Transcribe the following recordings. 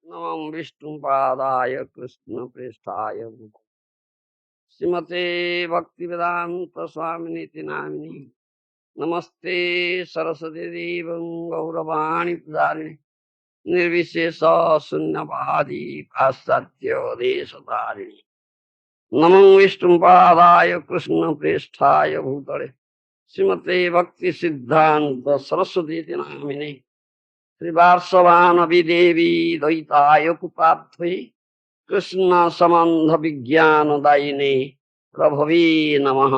नमः विष्णुपादाय कृष्णप्रेष्ठाय श्रीमते भक्तिवेदांत स्वामिनीति नामिने नमस्ते सरस्वती देवं गौरवाणी प्रदारिणे निर्विशेष शून्यवादी पाश्चात्य देशतारिणे नमो विष्णुपादाय कृष्णप्रेष्ठाय भूतले श्रीमते भक्ति सिद्धांत सरस्वती नामिने श्रीवार्षवानवि देवी द्वैताय कुपाध्वये कृष्ण संबंध विज्ञान दायिने प्रभवे नमः।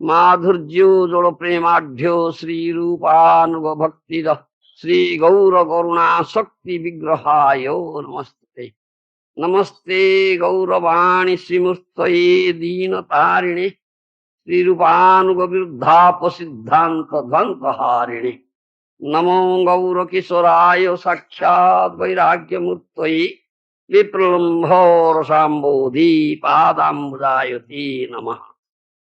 माधुर्योज्वल प्रेमाढ्यो श्री रूपानुग भक्ति श्री गौर करुणा शक्ति विग्रहाय नमस्ते। नमस्ते गौरवाणी श्रीमूर्तये दीन तारिणे श्री रूपानुग विरुद्धाप सिद्धांत ध्वंत हारिणे नमो गौर किशोराय साक्षात् वैराग्य मूर्तये विप्रलम्भोर शाम्बोधि पादाम्बुजायते नमः।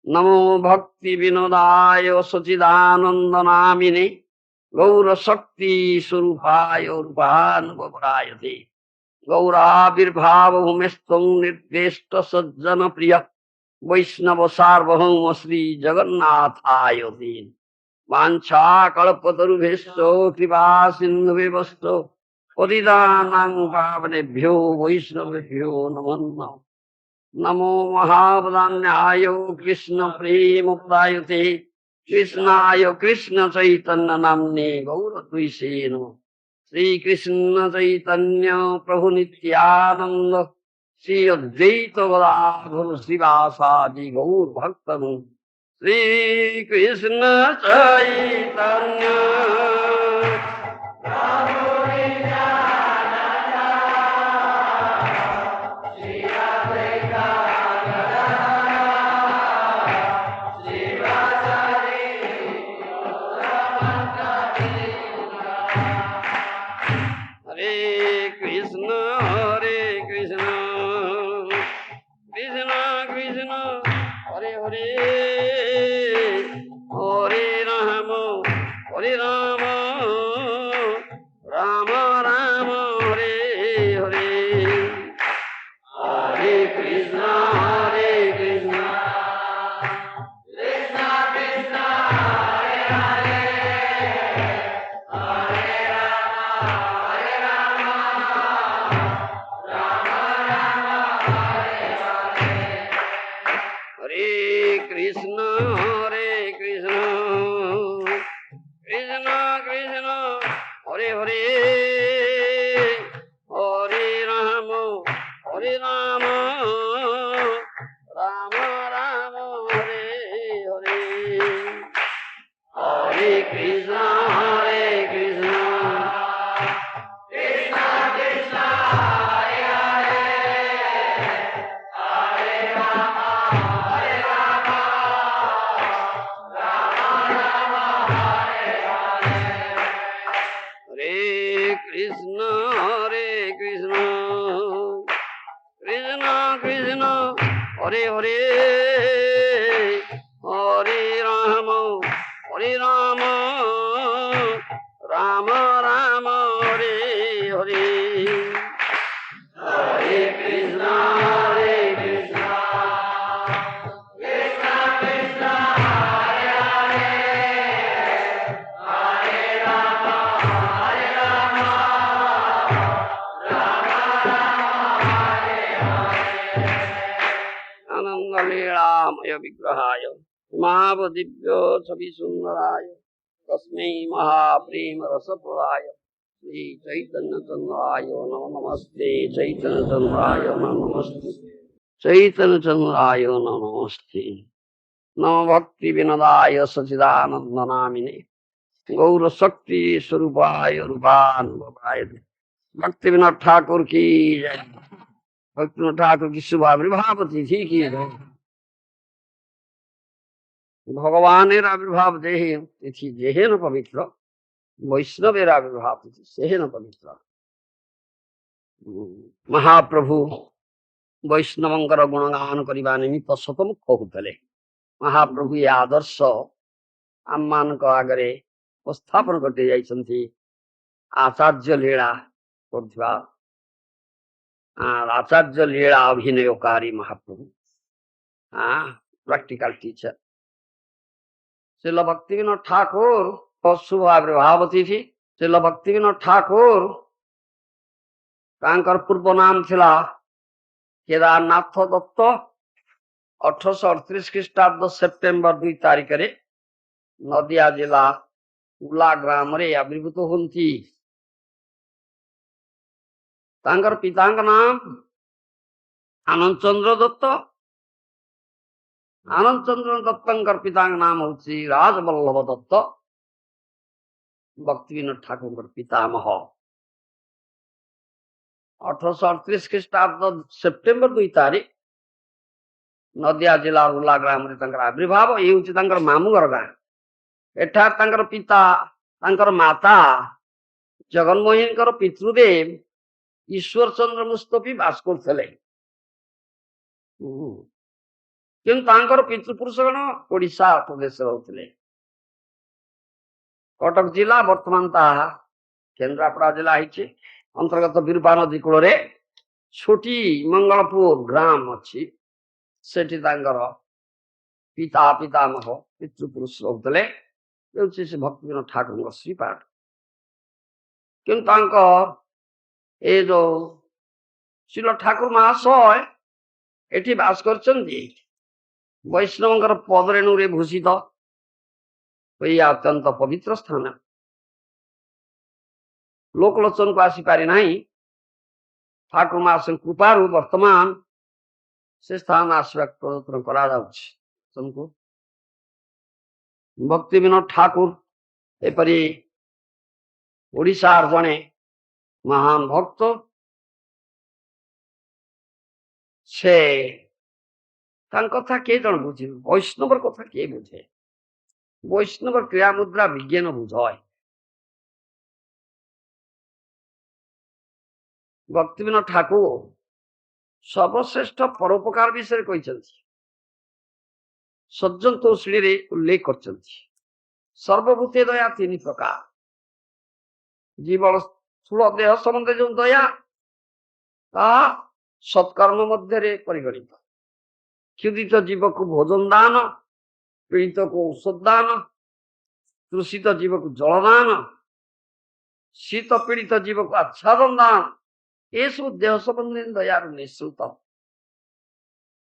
नमो भक्ति विनोदाय सचिदानंद नामिने गौर शक्ति स्वरूपाय रूपानुगरायते गौराविर्भाव भूमिस्थं निर्देष्ट सज्जन प्रिय वैष्णव सार्वभौम श्री जगन्नाथाय ते वाञ्छा कल्पतरुभ्यश्च कृपा सिन्धुभ्यश्च पतितानां पावनेभ्यो वैष्णवेभ्यो नमो नमः। नमो महावदान्याय कृष्ण प्रेमप्रदायते कृष्णाय कृष्ण चैतन्य नाम्ने गौरद्विषे नमः। श्री कृष्ण चैतन्य प्रभु नित्यानंद श्री अद्वैत गदाधर श्रीवासादि गौर भक्तगण श्री कृष्ण चैतन्य विग्रहाय महादिव्य छवि सुंदराय तस्मै महाप्रेम रसप्रदाय श्री चैतन्य चंद्राय नमो नमस्ते चैतन्य चंद्राय नमो नमस्ते चैतन्य चंद्राय नमो नमस्ते नमो भक्ति विनोदाय सचिदानंद नामिने गौर शक्ति स्वरूपाय रूपानुभावाय भक्ति विनोद ठाकुर की जय। भक्ति विनोद ठाकुर की शुभ आविर्भाव तिथि की जय। भगवानेर आविर्भाव देहे तिथि जेहेन पवित्र वैष्णवेर आविर्भाव तिथि सेहेन पवित्र। महाप्रभु वैष्णवंकर गुणगान करने निमित्त शतमुख कहूले महाप्रभु ये आदर्श आम मान आगे उपस्थापन करते जाइछन्ति आचार्य लीला करथिबा আর আচার্য লীলা অভিনয়কারী মহাপ্রভু, প্র্যাকটিক্যাল টিচার শ্রীল ভক্তিবিনোদ ঠাকুর শুভ আবির্ভাব তিথি। ଶ୍ରୀଲ ଭକ୍ତିବିନୋଦ ଠାକୁର ତାଙ୍କର ପୂର୍ବ ନାମ ଥିଲା କେଦାରନାଥ ଦତ୍ତ। 1838 ଖ୍ରୀଷ୍ଟାବ୍ଦ ସେପ୍ଟେମ୍ବର 2 ତାରିଖରେ ନଦିଆ ଜିଲ୍ଲା ଉଲା ଗ୍ରାମରେ ଆବିର୍ଭୂତ ହୁଅନ୍ତି। ତାଙ୍କର ପିତାଙ୍କ ନାମ ଆନନ୍ଦ ଚନ୍ଦ୍ର ଦତ୍ତ। ଆନନ୍ଦ ଚନ୍ଦ୍ର ଦତ୍ତଙ୍କର ପିତାଙ୍କ ନାମ ହଉଛି ରାଜବଲ୍ଲଭ ଦତ୍ତ, ଭକ୍ତିବିନୋଦ ଠାକୁରଙ୍କର ପିତାମହ। 1838 ଖ୍ରୀଷ୍ଟାବ୍ଦ ସେପ୍ଟେମ୍ବର 2 ତାରିଖ ନଦିଆ ଜିଲ୍ଲା ଉଲା ଗ୍ରାମରେ ତାଙ୍କର ଆବିର୍ଭାବ। ଇଏ ହଉଛି ତାଙ୍କର ମାମୁଁ ଘର ଗାଁ। ଏଠାରେ ତାଙ୍କର ପିତା, ତାଙ୍କର ମାତା ଜଗନ୍ମୋହନଙ୍କର ପିତୃଦେବ ଈଶ୍ୱର ଚନ୍ଦ୍ର ମୁସ୍ତଫୀ ବାସ କରୁଥିଲେ। କିନ୍ତୁ ତାଙ୍କର ପିତୃପୁରୁଷ ଗଣ ଓଡିଶା ପ୍ରଦେଶରେ ରହୁଥିଲେ। କଟକ ଜିଲ୍ଲା ବର୍ତ୍ତମାନ ତାହା କେନ୍ଦ୍ରାପଡା ଜିଲ୍ଲା ହେଇଛି। ଅନ୍ତର୍ଗତ ବିରୂପା ନଦୀ କୂଳରେ ଛୋଟି ମଙ୍ଗଳପୁର ଗ୍ରାମ ଅଛି। ସେଠି ତାଙ୍କର ପିତା ପିତାମହ ପିତୃପୁରୁଷ ରହୁଥିଲେ। ହେଉଛି ସେ ଭକ୍ତିବିନୋଦ ଠାକୁରଙ୍କ ଶ୍ରୀପାଠ। କିନ୍ତୁ ତାଙ୍କ ଏ ଯୋଉ ଶ୍ରୀଲ ଠାକୁର ମହାଶୟ ଏଠି ବାସ କରିଛନ୍ତି। ବୈଷ୍ଣବଙ୍କର ପଦରେଣୁରେ ଭୂଷିତ ଏଇ ଅତ୍ୟନ୍ତ ପବିତ୍ର ସ୍ଥାନ ଲୋକଲୋଚନକୁ ଆସିପାରି ନାହିଁ। ଠାକୁର ମହାଶୟଙ୍କ କୃପାରୁ ବର୍ତ୍ତମାନ ସେ ସ୍ଥାନ ଆସିବାକୁ ପ୍ରୟତ୍ନ କରାଯାଉଛି। ଭକ୍ତିବିନୋଦ ଠାକୁର ଏପରି ଓଡ଼ିଶାର ଜଣେ ମହାନ ଭକ୍ତ। ସେ ତାଙ୍କ କଥା କିଏ ଜଣେ ବୁଝିବ? ବୈଷ୍ଣବର କଥା କିଏ ବୁଝେ? ବୈଷ୍ଣବ କ୍ରିୟା ମୁଦ୍ରା ବିଜ୍ଞାନ ବୁଝାଏ। ଭକ୍ତିବିନୋଦ ଠାକୁର ସର୍ବଶ୍ରେଷ୍ଠ ପରୋପକାର ବିଷୟରେ କହିଛନ୍ତି। ସଜ୍ଜନ ତୋଷଣୀରେ ଉଲ୍ଲେଖ କରିଛନ୍ତି। ସର୍ବଭୂତେ ଦୟା 3 ପ୍ରକାର। ଜୀବନ ସ୍ଥୂଳ ଦେହ ସମ୍ବନ୍ଧରେ ଯେଉଁ ଦୟା, ତାହା ସତ୍କର୍ମ ମଧ୍ୟରେ ପରିଗଣିତ। କ୍ଷୁଧିତ ଜୀବକୁ ଭୋଜନ ଦାନ, ପୀଡ଼ିତକୁ ଔଷଧ ଦାନ, ତୃଷିତ ଜୀବକୁ ଜଳ ଦାନ, ଶୀତ ପୀଡ଼ିତ ଜୀବକୁ ଆଚ୍ଛାଦନ ଦାନ, ଏସବୁ ଦେହ ସମ୍ବନ୍ଧୀୟ ଦୟାର ନିଃସୃତ।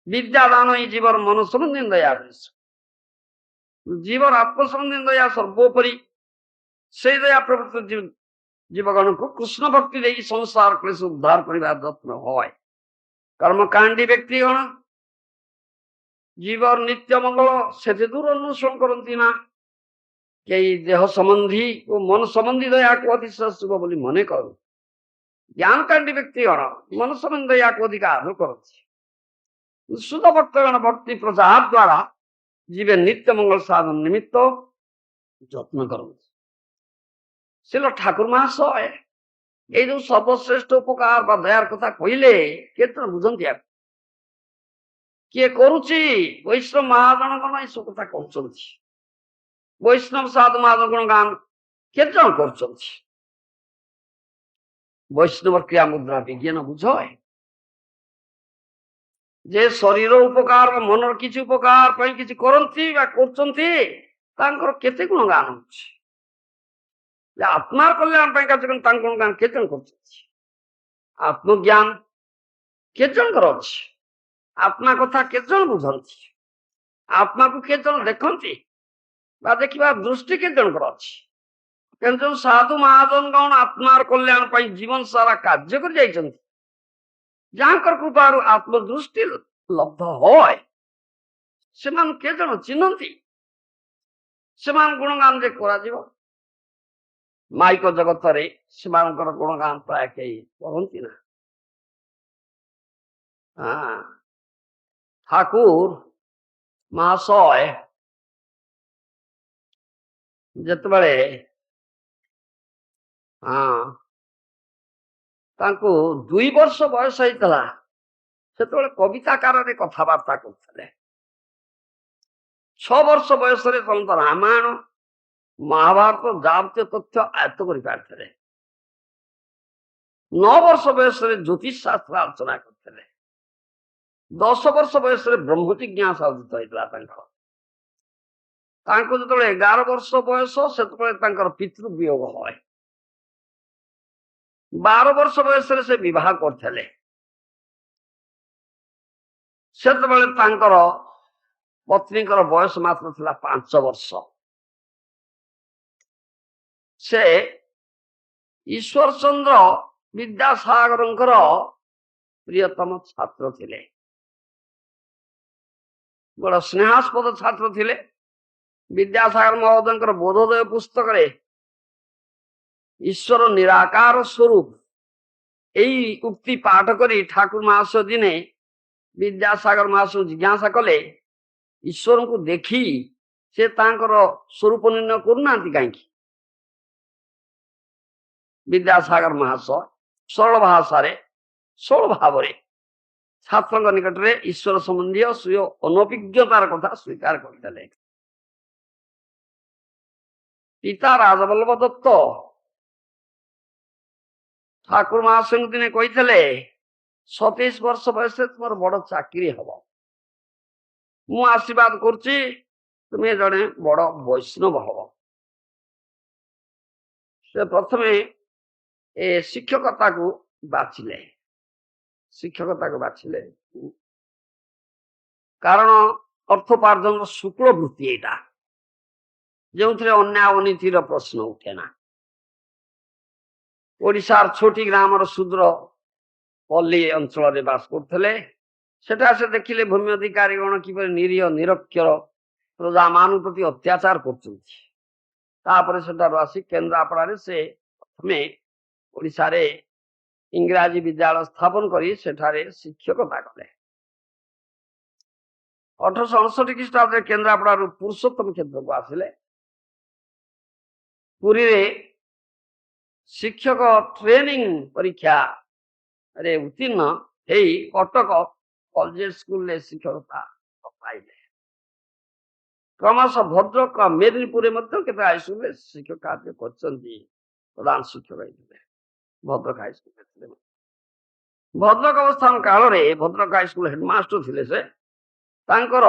ବିଦ୍ୟା ଦାନ ହିଁ ଜୀବର ମନ ସମ୍ବନ୍ଧୀୟ ଦୟାର ନିଃସୃତ। ଜୀବର ଆତ୍ମ ସମ୍ବନ୍ଧୀୟ ଦୟା ସର୍ବୋପରି। ସେଇ ଦୟା ପ୍ରଭୃତି ଜୀବଗଣକୁ କୃଷ୍ଣ ଭକ୍ତି ଦେଇ ସଂସାର କ୍ଲେଶ ଉଦ୍ଧାର କରିବା ଯତ୍ନ হয়। କର୍ମକାଣ୍ଡୀ ବ୍ୟକ୍ତିଗଣ ଜୀବର ନିତ୍ୟ ମଙ୍ଗଳ ସେତେ ଦୂର ଅନୁସରଣ କରନ୍ତି ନା। କେହି ଦେହ ସମ୍ବନ୍ଧୀ ଓ ମନ ସମ୍ବନ୍ଧୀ ଦୟାକୁ ଅତିଶୟ ଶୁଭ ବୋଲି ମନେ କରୁ। ଜ୍ଞାନକାଣ୍ଡୀ ବ୍ୟକ୍ତିଗଣ ମନ ସମ୍ବନ୍ଧୀ ଦୟାକୁ ଅଧିକ ଆଦର କରନ୍ତି। ଶୁଦ୍ଧ ଭକ୍ତଗଣ ଭକ୍ତି ପ୍ରଚାର ଦ୍ୱାରା ଜୀବେ ନିତ୍ୟ ମଙ୍ଗଳ ସାଧନ ନିମିତ୍ତ ଯତ୍ନ କରନ୍ତି। ଶ୍ରୀଲ ଠାକୁର ମହାଶୟ ଏଇ ଯୋଉ ସର୍ବଶ୍ରେଷ୍ଠ ଉପକାର ବା ଦୟାର କଥା କହିଲେ କେତେ ବୁଝନ୍ତି? କିଏ କରୁଛି? ବୈଷ୍ଣବ ମହାଜଣଗଣ ଏସବୁ କଥା କହୁଛନ୍ତି। ବୈଷ୍ଣବ ସାଧୁ ମହାଜନ ଗାନ କେତେ ଜଣ କରୁଛନ୍ତି? ବୈଷ୍ଣବ କ୍ରିୟା ମୁଦ୍ରା ବିଜ୍ଞାନ ବୁଝାଏ ଯେ ଶରୀର ଉପକାର ବା ମନର କିଛି ଉପକାର ପାଇଁ କିଛି କରନ୍ତି ବା କରୁଛନ୍ତି, ତାଙ୍କର କେତେ ଗୁଣ ଗାନ ହଉଛି। ଆତ୍ମାର କଲ୍ୟାଣ ପାଇଁ କାର୍ଯ୍ୟ ତାଙ୍କ ଗୁଣ ଗାନ କେତେ ଜଣ କରୁଛନ୍ତି? ଆତ୍ମଜ୍ଞାନ କେତେ ଜଣଙ୍କର ଅଛି? ଆତ୍ମା କଥା କେତେ ଜଣ ବୁଝନ୍ତି? ଆତ୍ମାକୁ କେତେ ଜଣ ଦେଖନ୍ତି ବା ଦେଖିବା ଦୃଷ୍ଟି କେତେ ଜଣଙ୍କର ଅଛି? କିନ୍ତୁ ଯୋଉ ସାଧୁ ମହାଜନ ଗଣ ଆତ୍ମାର କଲ୍ୟାଣ ପାଇଁ ଜୀବନ ସାରା କାର୍ଯ୍ୟ କରି ଯାଇଛନ୍ତି, ଯାହାଙ୍କର କୃପାରୁ ଆତ୍ମଦୃଷ୍ଟି ଲବ୍ଧ হয়, ସେମାନଙ୍କୁ କେତେ ଜଣ ଚିହ୍ନନ୍ତି? ସେମାନଙ୍କ ଗୁଣଗାନ ଯେ କରାଯିବ, ମାଇକ ଜଗତରେ ସେମାନଙ୍କର ଗୁଣଗାନ ପ୍ରାୟ କେହି କରନ୍ତି ନା। ଠାକୁର ମହାଶୟ ଯେତେବେଳେ ତାଙ୍କୁ 2 ବର୍ଷ ବୟସ ହେଇଥିଲା, ସେତେବେଳେ କବିତାକାରରେ କଥାବାର୍ତ୍ତା କରୁଥିଲେ। 6 ବର୍ଷ ବୟସରେ ସମସ୍ତ ରାମାୟଣ ମହାଭାରତ ଯାବତୀୟ ତଥ୍ୟ ଆୟତ୍ତ କରିପାରିଥିଲେ। 9 ବର୍ଷ ବୟସରେ ଜ୍ୟୋତିଷ ଶାସ୍ତ୍ର ଆଲୋଚନା କରିଥିଲେ। 10 ବର୍ଷ ବୟସରେ ବ୍ରହ୍ମ ଜିଜ୍ଞାସା ଉଦିତ ହେଇଥିଲା ତାଙ୍କର। ତାଙ୍କୁ ଯେତେବେଳେ 11 ବର୍ଷ ବୟସ ସେତେବେଳେ ତାଙ୍କର ପିତୃ ବିୟୋଗ ହୁଏ। 12 ବର୍ଷ ବୟସରେ ସେ ବିବାହ କରିଥିଲେ। ସେତେବେଳେ ତାଙ୍କର ପତ୍ନୀଙ୍କର ବୟସ ମାତ୍ର ଥିଲା 5 ବର୍ଷ। ସେ ଈଶ୍ୱର ଚନ୍ଦ୍ର ବିଦ୍ୟାସାଗରଙ୍କର ପ୍ରିୟତମ ଛାତ୍ର ଥିଲେ। ବଡ ସ୍ନେହାସ୍ପଦ ଛାତ୍ର ଥିଲେ। ବିଦ୍ୟାସାଗର ମହୋଦୟଙ୍କର ବୋଧୋଦୟ ପୁସ୍ତକରେ ଈଶ୍ୱର ନିରାକାର ସ୍ୱରୂପ ଏଇ ଉକ୍ତି ପାଠ କରି ଠାକୁର ମହାଶୟ ଦିନେ ବିଦ୍ୟାସାଗର ମହାଶୟ ଜିଜ୍ଞାସା କଲେ, ଈଶ୍ୱରଙ୍କୁ ଦେଖି ସେ ତାଙ୍କର ସ୍ୱରୂପ ନିର୍ଣ୍ଣୟ କରୁନାହାନ୍ତି କାହିଁକି? ବିଦ୍ୟାସାଗର ମହାଶୟ ସରଳ ଭାଷାରେ ସରଳ ଭାବରେ ଛାତ୍ରଙ୍କ ନିକଟରେ ଈଶ୍ୱର ସମ୍ବନ୍ଧୀୟ ସ୍ୱୀୟ ଅନଭିଜ୍ଞତାର କଥା ସ୍ୱୀକାର କରିଥିଲେ। ପିତା ରାଜବଲ୍ଲଭ ଦତ୍ତ ଠାକୁର ମହାଶୟଙ୍କୁ ଦିନେ କହିଥିଲେ, 27 ବର୍ଷ ବୟସରେ ତୁମର ବଡ ଚାକିରି ହବ। ମୁଁ ଆଶୀର୍ବାଦ କରୁଛି, ତୁମେ ଜଣେ ବଡ ବୈଷ୍ଣବ ହବ। ସେ ପ୍ରଥମେ ଏ ଶିକ୍ଷକତାକୁ ବାଛିଲେ। କାରଣ ଅର୍ଥୋପାର୍ଜନର ଶୁକ୍ଳ ବୃତ୍ତି ଏଇଟା, ଯେଉଁଥିରେ ଅନ୍ୟାୟ ଅନୀତିର ପ୍ରଶ୍ନ ଉଠେ ନା। ଓଡ଼ିଶାର ଛୋଟି ଗ୍ରାମର ଶୂଦ୍ର ପଲ୍ଲୀ ଅଞ୍ଚଳରେ ବାସ କରୁଥିଲେ। ସେଟା ସେ ଦେଖିଲେ ଭୂମି ଅଧିକାରୀଗଣ କିପରି ନିରୀହ ନିରକ୍ଷର ପ୍ରଜାମାନଙ୍କ ପ୍ରତି ଅତ୍ୟାଚାର କରୁଛନ୍ତି। ତାପରେ ସେଠାରୁ ଆସି କେନ୍ଦ୍ରାପଡ଼ାରେ ସେ ପ୍ରଥମେ ଓଡ଼ିଶାରେ ଇଂରାଜୀ ବିଦ୍ୟାଳୟ ସ୍ଥାପନ କରି ସେଠାରେ ଶିକ୍ଷକତା କଲେ। 1869 ଖ୍ରୀଷ୍ଟାବ୍ଦରେ କେନ୍ଦ୍ରାପଡ଼ାରୁ ପୁରୁଷୋତ୍ତମ କ୍ଷେତ୍ରକୁ ଆସିଲେ। ପୁରୀରେ ଶିକ୍ଷକ ଟ୍ରେନିଂ ପରୀକ୍ଷାରେ ଉତ୍ତୀର୍ଣ୍ଣ ହେଇ କଟକ କଲେଜ ସ୍କୁଲରେ ଶିକ୍ଷକତା ପାଇଲେ। କ୍ରମଶଃ ଭଦ୍ରକ ମେଦିନୀପୁରରେ ମଧ୍ୟ କେତେ ହାଇସ୍କୁଲରେ ଶିକ୍ଷକ କାର୍ଯ୍ୟ କରିଛନ୍ତି। ପ୍ରଧାନ ଶିକ୍ଷକ ହେଇଥିଲେ ଭଦ୍ରକ ହାଇସ୍କୁଲରେ ଥିଲେ। ଭଦ୍ରକ ଅବସ୍ଥାନ କାଳରେ ଭଦ୍ରକ ହାଇସ୍କୁଲ ହେଡମାଷ୍ଟର ଥିଲେ ସେ। ତାଙ୍କର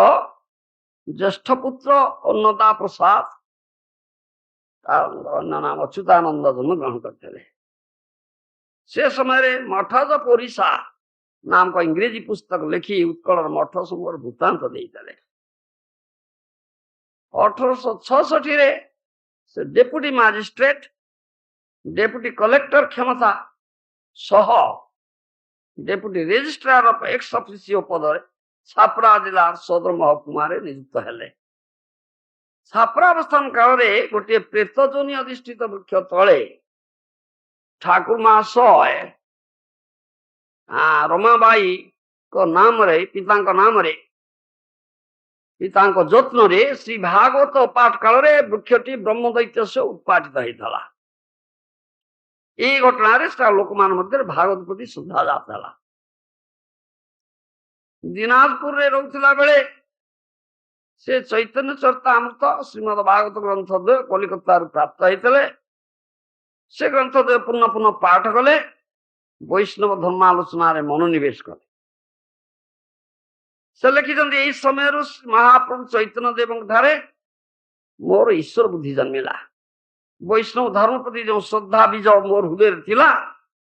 ଜ୍ୟେଷ୍ଠ ପୁତ୍ର ଅନ୍ନଦା ପ୍ରସାଦ, ଅନ୍ୟ ନାମ ଅଚ୍ୟୁତାନନ୍ଦ ଜନ୍ମଗ୍ରହଣ କରିଥିଲେ। ସେ ସମୟରେ ମଠଜ ପରିସା ନାମକ ଇଂରେଜୀ ପୁସ୍ତକ ଲେଖି ଉତ୍କଳର ମଠ ସମୂହର ବୃତ୍ତାନ୍ତ ଦେଇଥିଲେ। 1866ରେ ସେ ଡେପୁଟି ମାଜିଷ୍ଟ୍ରେଟ, ଡେପୁଟି କଲେକ୍ଟର କ୍ଷମତା ସହ deputy registrar of X officio ପଦରେ ଛାପରା ଜିଲ୍ଲାର ସଦର ମହକୁମାରେ ନିଯୁକ୍ତ ହେଲେ। ଛାପରା ଅବସ୍ଥାନ କାଳରେ ଗୋଟିଏ ପ୍ରେତ ଯୋନି ଅଧିଷ୍ଠିତ ବୃକ୍ଷ ତଳେ ଠାକୁର ମହାଶୟ ରମାବାଇଙ୍କ ନାମରେ ପିତାଙ୍କ ଯତ୍ନରେ ଶ୍ରୀ ଭାଗବତ ପାଠ କାଳରେ ବୃକ୍ଷଟି ବ୍ରହ୍ମଦୈତ୍ୟ ସହ ଉତ୍ପାଟିତ ହେଇଥିଲା। ଏଇ ଘଟଣାରେ ଲୋକମାନଙ୍କ ମଧ୍ୟରେ ଭାଗବତ ପ୍ରତି ଶ୍ରଦ୍ଧା ଜାତ ହେଲା। ଦିନାଜପୁରରେ ରହୁଥିଲା ବେଳେ ସେ ଚୈତନ୍ୟ ଚରିତାମୃତ ଶ୍ରୀମଦ ଭାଗବତ ଗ୍ରନ୍ଥ ଦ୍ୱୟ କଲିକତାରୁ ପ୍ରାପ୍ତ ହେଇଥିଲେ। ସେ ଗ୍ରନ୍ଥ ଦ୍ୱୟ ପୁନଃ ପୁନଃ ପାଠ କଲେ, ବୈଷ୍ଣବ ଧର୍ମାଲୋଚନାରେ ମନୋନିବେଶ କଲେ। ସେ ଲେଖିଛନ୍ତି, ଏଇ ସମୟରୁ ମହାପ୍ରଭୁ ଚୈତନ୍ୟ ଦେବଙ୍କ ଠାରେ ମୋର ଈଶ୍ୱର ବୁଦ୍ଧି ଜନ୍ମିଲା। ବୈଷ୍ଣବ ଧର୍ମ ପ୍ରତି ଯେଉଁ ଶ୍ରଦ୍ଧା ବୀଜ ମୋର ହୃଦୟରେ ଥିଲା,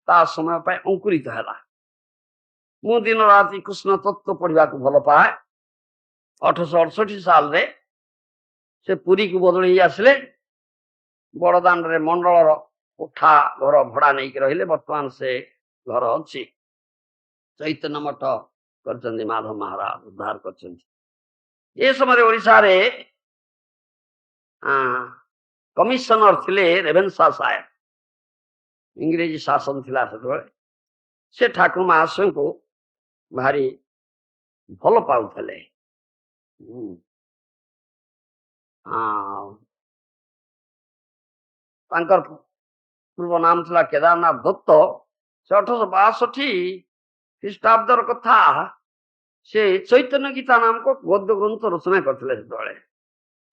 ତା ସମୟ ପାଇଁ ଅଙ୍କୁରିତ ହେଲା। ମୁଁ ଦିନ ରାତି କୃଷ୍ଣ ତତ୍ତ୍ୱ ପଢିବାକୁ ଭଲ ପାଏ। 1868 ସାଲରେ ସେ ପୁରୀକୁ ବଦଳି ଆସିଲେ। ବଡଦାଣ୍ଡରେ ମଣ୍ଡଳର କୋଠା ଘର ଭଡା ନେଇକି ରହିଲେ। ବର୍ତ୍ତମାନ ସେ ଘର ଅଛି। ଚୈତନ୍ୟ ମଠ କରିଛନ୍ତି, ମାଧବ ମହାରାଜ ଉଦ୍ଧାର କରିଛନ୍ତି। ଏ ସମୟରେ ଓଡ଼ିଶାରେ କମିଶନର ଥିଲେ ରେଭେନ୍ସା ସାହେବ। ଇଂରେଜୀ ଶାସନ ଥିଲା ସେତେବେଳେ। ସେ ଠାକୁର ମହାଶୟଙ୍କୁ ଭାରି ଭଲ ପାଉଥିଲେ। ତାଙ୍କର ପୂର୍ବ ନାମ ଥିଲା କେଦାରନାଥ ଦତ୍ତ। ସେ 1862 ଖ୍ରୀଷ୍ଟାବ୍ଦର କଥା। ସେ ଚୈତନ୍ୟ ଗୀତା ନାମକ ଗଦ୍ୟ ଗ୍ରନ୍ଥ ରଚନା କରିଥିଲେ। ସେତେବେଳେ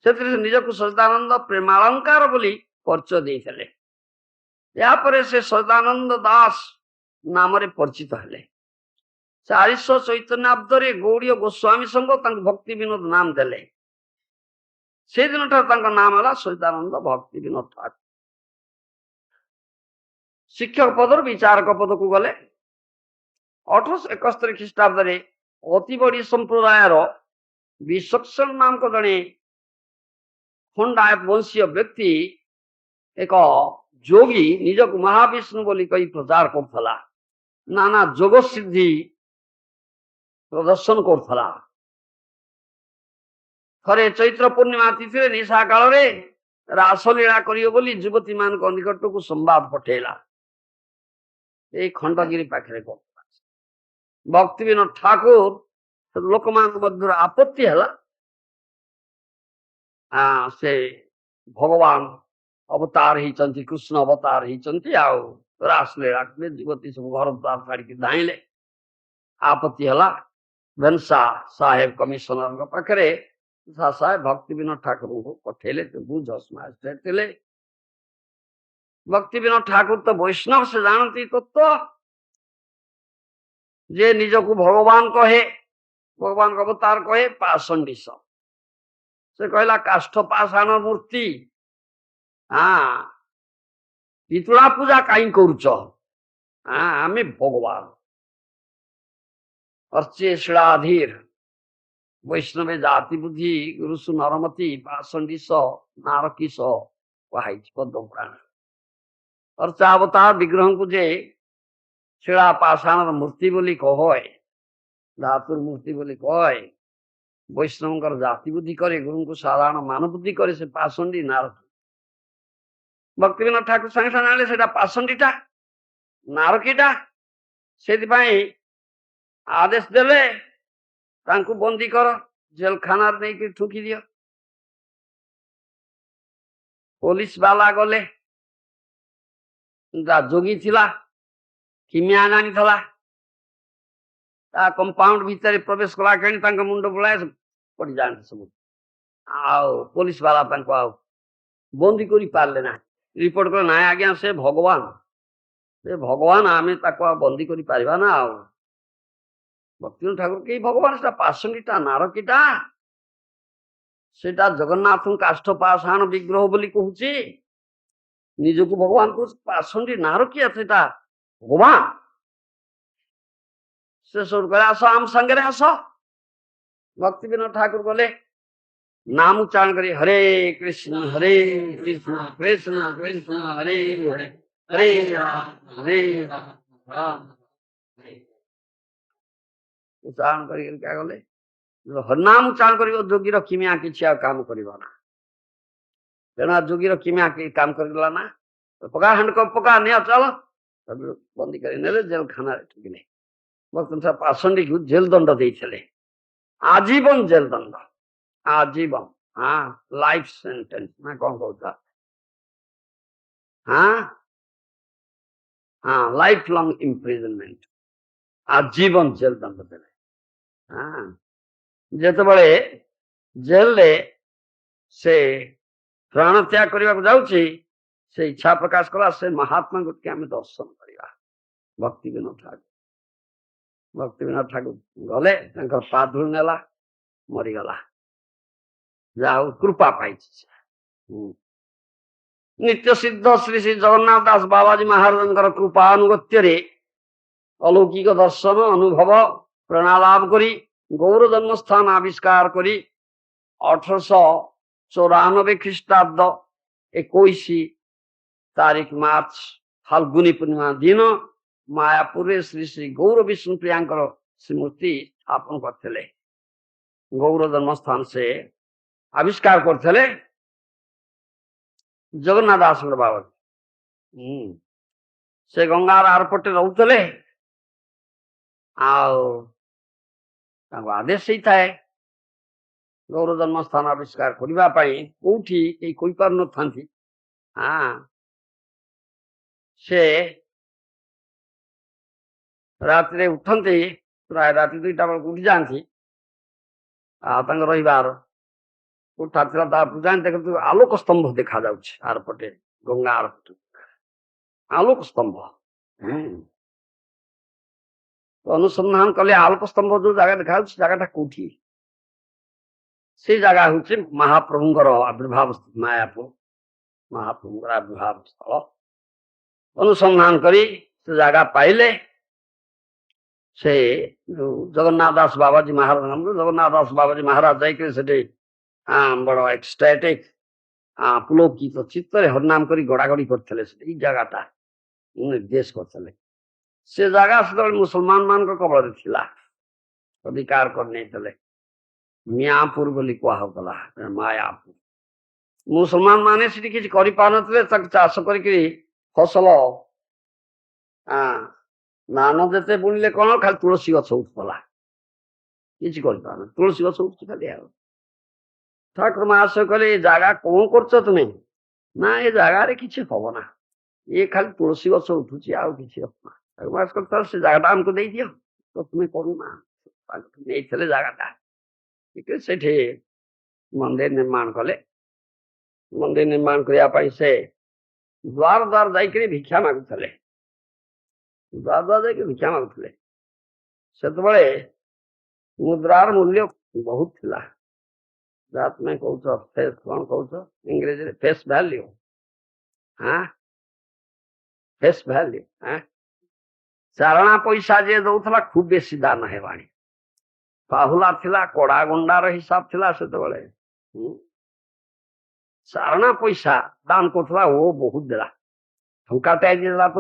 ସେଥିରେ ସେ ନିଜକୁ ସଚ୍ଚିଦାନନ୍ଦ ପ୍ରେମାଳଙ୍କାର ବୋଲି ପରିଚୟ ଦେଇଥିଲେ। ଏହାପରେ ସେ ସଚ୍ଚିଦାନନ୍ଦ ଦାସ ନାମରେ ପରିଚିତ ହେଲେ। 400 ଚୈତନ୍ୟାବ୍ଦରେ ଗୌଡୀୟ ଗୋସ୍ୱାମୀ ସଂଘ ତାଙ୍କୁ ଭକ୍ତି ବିନୋଦ ନାମ ଦେଲେ। ସେଦିନଠାରୁ ତାଙ୍କ ନାମ ହେଲା ସଚ୍ଚିଦାନନ୍ଦ ଭକ୍ତି ବିନୋଦ ଠାକୁର। ଶିକ୍ଷକ ପଦରୁ ବିଚାରକ ପଦକୁ ଗଲେ। 1871 ଖ୍ରୀଷ୍ଟାବ୍ଦରେ ଅତିବଡି ସମ୍ପ୍ରଦାୟର ବିଚକ୍ଷଣ ନାମକ ଜଣେ ଖଣ୍ଡାୟତ ବଂଶୀୟ ବ୍ୟକ୍ତି ଏକ ଯୋଗୀ ନିଜକୁ ମହାବିଷ୍ଣୁ ବୋଲି କହି ପ୍ରଚାର କରୁଥିଲା। ନାନା ଯୋଗ ସିଦ୍ଧି ପ୍ରଦର୍ଶନ କରୁଥିଲା। ଥରେ ଚୈତ୍ର ପୂର୍ଣ୍ଣିମା ତିଥିରେ ନିଶା କାଳରେ ରାସଲୀଳା କରିବ ବୋଲି ଯୁବତୀ ମାନଙ୍କ ନିକଟକୁ ସମ୍ବାଦ ପଠେଇଲା। ଏଇ ଖଣ୍ଡଗିରି ପାଖରେ କରୁଥିଲା। ଭକ୍ତି ବିନୋଦ ଠାକୁର ଲୋକମାନଙ୍କ ମଧ୍ୟରେ ଆପତ୍ତି ହେଲା। ସେ ଭଗବାନ ଅବତାର ହେଇଛନ୍ତି, କୃଷ୍ଣ ଅବତାର ହେଇଛନ୍ତି, ଆଉ ରାସଲୀଳା କଲେ ଯୁବତୀ ସବୁ ଘର ଦ୍ୱାର ଛାଡିକି ଧାଇଁଲେ। ଆପତ୍ତି ହେଲା। ଭେନ୍ସା ସାହେବ କମିଶନରଙ୍କ ପାଖରେ ସାହେବ ଭକ୍ତି ବିନୋଦ ଠାକୁରଙ୍କୁ ପଠେଇଲେ। ବୁଝ ଥିଲେ ଭକ୍ତି ବିନୋଦ ଠାକୁର ତ ବୈଷ୍ଣବ, ସେ ଜାଣନ୍ତି ତତ୍ତ୍ୱ। ଯେ ନିଜକୁ ଭଗବାନ କହେ, ଭଗବାନଙ୍କ ଅବତାର କହେ, ପାଷଣ୍ଡିସ। ସେ କହିଲା କାଷ୍ଠ ପାଷାଣ ମୂର୍ତ୍ତି, ପିତୁଳା ପୂଜା କାହିଁ କରୁଛ? ଆମେ ଭଗବାନ। अर्चे शिलाधीर वैष्णवे जाति बुद्धि गुरुसु नरमती पाषंडी नारकी पद्म पुराण। अर्चावतार विग्रह को जे शिला पाषाण मूर्ति बोली कह, धातुर मूर्ति बोली कह, वैष्णव जाति बुद्धि करे, गुरु को साधारण मान बुद्धि करे, से पाषंडी नारकी। भक्ति विनोद ठाकुर संगे संगे जाने पाषंडीटा नारकीटा। से आदेश देले तांकु बंदी कर, जेल खाना नहीं ठुकी दियो। पुलिस वाला गले, जोगी थिला, किमिया जानी थला, कंपाउंड भीतर प्रवेश कला के मुंड बुलाए पड़ जाते सब। आओ पुलिस वाला आओ बंदी करी पारले ना। रिपोर्ट कर ना आज्ञा से भगवान आमे ताको बंदी करी पारिबा ना। आओ भक्ति ठाकुर के भगवान से पाषंडीटा नारकीटा सेटा जगन्नाथ काष्ठ पाषाण विग्रह बोली कहूची, निजको भगवान को पाषंडी नारकी सेटा भगवान। से सब कहे आस आम संगे आस। भक्ति विनोद ठाकुर बोले नाम उच्चारण करी हरे कृष्ण कृष्ण कृष्ण हरे हरे हरे राम उच्चारण कर क्या गले हरनाम उच्चारण कर जोगी किमिया किसी काम कर जोगी किमिया काम करला ना। पका हांड पका नहीं चल बंदी कर जेल खाना ठुकिले। भक्त पाषंडी को जेल दंड देते, आजीवन जेल दंड, आजीवन। हाँ लाइफ सेंटेंस ना कौन कहता। हाँ लाइफ लॉन्ग इम्प्रिजनमेंट, आजीवन जेल दंड देले। जिते बड़े जेल से प्राण त्याग करने को जाऊँची, से इच्छा प्रकाश कला से महात्मा को आम दर्शन करवा। भक्ति विनोद ठाकुर, भक्ति विनोद ठाकुर गले पाधुल नेला मरीगला। जाओ कृपा पाई। नित्य सिद्ध श्री श्री जगन्नाथ दास बाबाजी महाराज कृपा अनुगत्य अलौकिक दर्शन अनुभव प्रणालाभ करी गौर जन्मस्थान आविष्कार करी 1894 ख्रीष्टाब्द 21 तारीख मार्च फाल्गुनी पूर्णिमा दिन मायापुर श्री श्री गौर विष्णु प्रियांकर श्रीमूर्ति स्थापन करते। गौर जन्मस्थान से आविष्कार करते जगन्नाथ दास बाबा। से गंगार आरपटे रोते आदेश ही थाए गौर जन्मस्थान आविष्कार करने कौटी कोई पार न था। से रात उठती प्राय राति 2टा बेलू उठी जाती रहीबार उठा देख आलोक स्तंभ देखा आरपटे गंगा आरपटे आलोक स्तंभ। ଅନୁସନ୍ଧାନ କଲେ ଆଲୋକ ସ୍ତମ୍ଭ ଯୋଉ ଜାଗା ଦେଖାଯାଉଛି ସେ ଜାଗାଟା କୋଉଠି? ସେଇ ଜାଗା ହଉଛି ମହାପ୍ରଭୁଙ୍କର ଆବିର୍ଭାବ ମାୟାପୁର, ମହାପ୍ରଭୁଙ୍କର ଆବିର୍ଭାବ ସ୍ଥଳ। ଅନୁସନ୍ଧାନ କରି ସେ ଜାଗା ପାଇଲେ। ସେ ଯୋଉ ଜଗନ୍ନାଥ ଦାସ ବାବାଜୀ ମହାରାଜ, ଜଗନ୍ନାଥ ଦାସ ବାବାଜୀ ମହାରାଜ ଯାଇକରି ସେଠି ବଡ ଏକ୍ସଟାଟିକ ପୁଲକିତ ଚିତ୍ତରେ ହରିନାମ କରି ଗଡାଗଡି କରିଥିଲେ। ସେଇ ଜାଗାଟା ନିର୍ଦ୍ଦେଶ କରିଥିଲେ। ସେ ଜାଗା ସେତେବେଳେ ମୁସଲମାନ ମାନଙ୍କ କବଳରେ ଥିଲା, ଅଧିକାର କରିନେଇଥିଲେ। ମିଆଁପୁର ବୋଲି କୁହାହଉଥିଲା, ମାୟାପୁର। ମୁସଲମାନ ମାନେ ସେଠି କିଛି କରିପାରୁନଥିଲେ। ତାକୁ ଚାଷ କରିକିରି ଫସଲ ଧାନ ଯେତେ ବୁଣିଲେ କଣ, ଖାଲି ତୁଳସୀ ଗଛ ଉଠୁଥିଲା, କିଛି କରିପାରୁନ। ତୁଳସୀ ଗଛ ଉଠୁଛି ଖାଲି। ଆଉ ଠାକୁର ମହାଶୟ କହିଲେ ଏ ଜାଗା କଣ କରୁଛ ତୁମେ? ନା ଏ ଜାଗାରେ କିଛି ହବ ନା, ଇଏ ଖାଲି ତୁଳସୀ ଗଛ ଉଠୁଛି, ଆଉ କିଛି ହବ ନା। ଠାକୁର ମହାଶୟ କହିଲେ ସେ ଜାଗାଟା ଆମକୁ ଦେଇଦିଅ, ତ ତୁମେ କରୁନା। ନେଇଥିଲେ ଜାଗାଟା, ସେଠି ମନ୍ଦିର ନିର୍ମାଣ କଲେ। ମନ୍ଦିର ନିର୍ମାଣ କରିବା ପାଇଁ ସେ ଦ୍ୱାର ଦ୍ୱାର ଯାଇକରି ଭିକ୍ଷା ମାଗୁଥିଲେ। ଦ୍ୱାର ଦ୍ୱାର ଯାଇକି ଭିକ୍ଷା ମାଗୁଥିଲେ। ସେତେବେଳେ ମୁଦ୍ରାର ମୂଲ୍ୟ ବହୁତ ଥିଲା। ଯାହା ତୁମେ କହୁଛ କଣ କହୁଛ ଇଂରେଜୀରେ ଫେସ୍ ଭ୍ୟାଲ୍ୟୁ। Face value. ଚାରଣା ପଇସା ଯିଏ ଦଉଥିଲା ଖୁବ ବେଶୀ ଦାନ ହେବାଣି। ପାହୁଲା ଥିଲା, କଡା ଗଣ୍ଡାର ହିସାବ ଥିଲା ସେତେବେଳେ। ଚାରଣା ପଇସା ଦାନ କରୁଥିଲା, ଓ ବହୁତ ଦେଲା। ଟଙ୍କାଟାଏ ଦେଲା ତ